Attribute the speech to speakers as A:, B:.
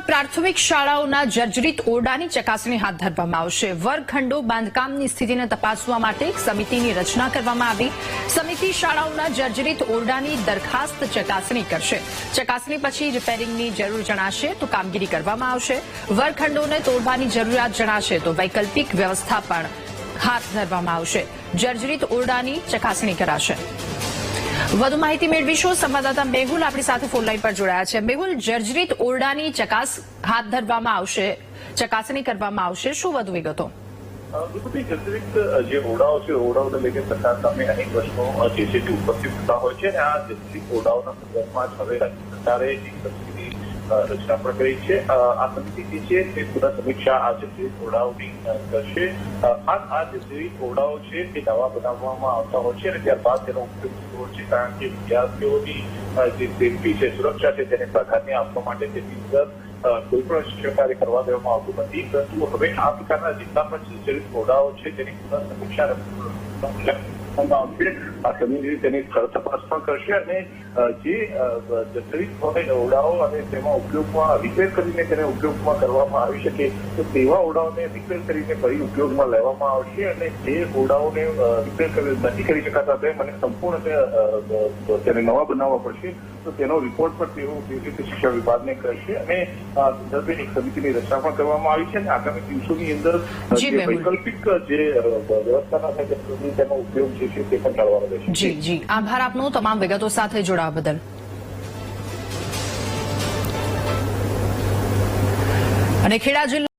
A: પ્રાથમિક શાળાઓના જર્જરિત ઓરડાની ચકાસણી હાથ ધરવામાં આવશે। વર્ગખંડો બાંધકામની સ્થિતિને તપાસવા માટે એક સમિતિની રચના કરવામાં આવી। સમિતિ શાળાઓના જર્જરિત ઓરડાની દરખાસ્ત ચકાસણી કરશે। ચકાસણી પછી રિપેરિંગની જરૂર જણાશે તો કામગીરી કરવામાં આવશે। વર્ગખંડોને તોડવાની જરૂરિયાત જણાશે તો વૈકલ્પિક વ્યવસ્થા પણ હાથ ધરવામાં આવશે। જર્જરિત ઓરડાની ચકાસણી કરાશે। વધુ માહિતી મેળવીશું। સંવાદદાતા મેહુલ આપણી સાથે ફોનલાઈન પર જોડાયા છે। મેહુલ, જર્જરિત ઓરડાની હાથ ધરવામાં આવશે, ચકાસણી કરવામાં આવશે, શું વધુ વિગતો?
B: જર્જરિત જે ઓરડાઓ છે, ઓરડાઓને લઈને સરકાર સામે અનેક પ્રશ્નો જેસીટી ઉપસ્થિત થતા હોય છે અને આ જર્જરિત ઓરડાઓના સંદર્ભમાં જ હવે રાજ્ય સરકારે એક સમિતિની રચના પણ કરી છે। આ સમિતિ જે છે તે પૂરા સમીક્ષા આ જર્જરિત ઓરડાઓની કરશે। ખાસ આ જર્જરિત ઓરડાઓ છે તે નવા બનાવવામાં આવતા હોય છે અને ત્યારબાદ તેનો ઉપયોગ થતો હોય છે, કારણ કે વિદ્યાર્થીઓની જે સેફટી છે, સુરક્ષા છે, તેને પ્રાધાન્ય આપવા માટે તેની અંદર કોઈ પણ શિક્ષણ કાર્ય કરવા દેવામાં આવતું નથી। પરંતુ હવે આ પ્રકારના જેટલા પણ જર્જરિત ઓરડાઓ છે તેની પુનઃ સમીક્ષા આ સમિતિ તેની તપાસ પણ કરશે અને જે જર્જરિત ઓરડાઓ અને તેમાં ઉપયોગમાં રિપેર કરીને તેને ઉપયોગમાં કરવામાં આવી શકે તો તેવા ઓરડાઓને રિપેર કરીને ફરી ઉપયોગમાં લેવામાં આવશે અને જે ઓરડાઓને રિપેર નથી કરી શકાતા તેમ અને સંપૂર્ણ તેને નવા બનાવવા પડશે તો તેનો રિપોર્ટ પણ તેઓ શિક્ષણ વિભાગને કરશે અને આ સંદર્ભે એક સમિતિની રચના પણ કરવામાં આવી છે અને આગામી દિવસોની અંદર જે વૈકલ્પિક જે વ્યવસ્થાના થાય તેનો ઉપયોગ જે છે તે પણ કરવાનો રહેશે।
A: જી, આભાર આપનો તમામ વિગતો સાથે જોડાવા બદલ। અને ખેડા જિલ્લા